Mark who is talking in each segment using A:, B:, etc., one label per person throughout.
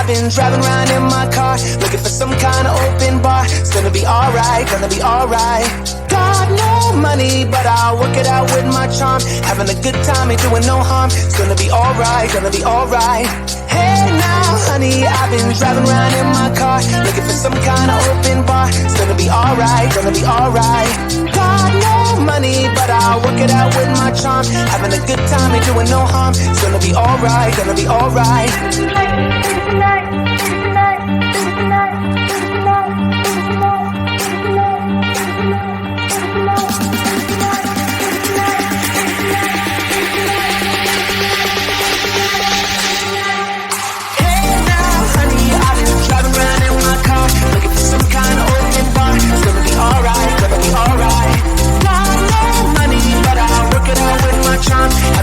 A: been driving around in my car, looking for some kind of open bar. It's gonna be alright, gonna be alright. Got no money, but I'll work it out with my charm. Having a good time, ain't doing no harm. It's gonna be alright, gonna be alright. Hey now, honey, I've been driving around in my car, looking for some kind of open bar. It's gonna be alright, gonna be alright. Got no money, but I'll work it out with my charm. Having a good time, ain't doing no harm. It's gonna be alright, gonna be alright.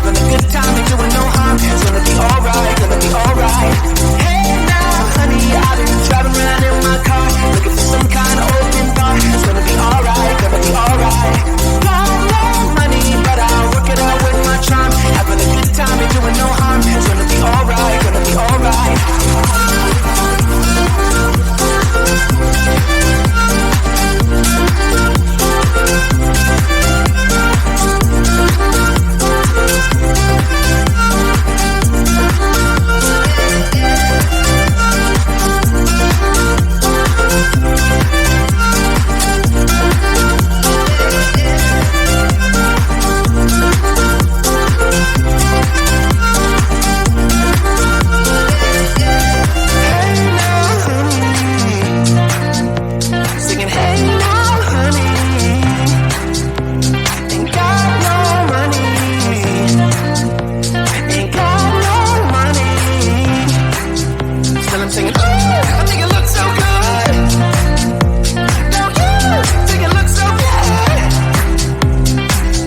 B: Having a good time and doing no harm. It's gonna be alright, gonna be alright.
A: I'm singing, ooh, I think it looks so good. Don't you think it looks so good?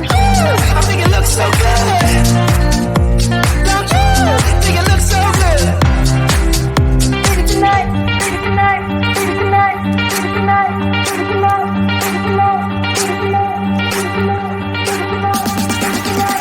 A: Ooh, I think it looks so good. Don't you think it looks so good? Take it tonight, take it tonight, take it tonight, take it tonight, take it tonight, take it tonight, take it tonight, take it tonight.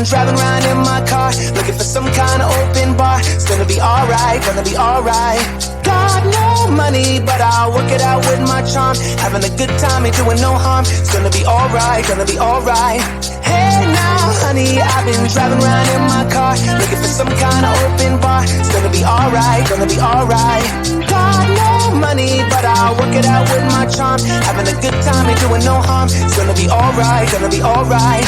A: driving around in my car, looking for some kind of open bar. It's gonna be alright, gonna be alright. Got no money, but I'll work it out with my charm. Having a good time, ain't doing no harm. It's gonna be alright, gonna be alright. Hey now, honey, I've been driving around in my car, looking for some kind of open bar. It's gonna be alright, gonna be alright. Got no money, but I'll work it out with my charm. Having a good time, ain't doing no harm. It's gonna be alright, gonna be alright.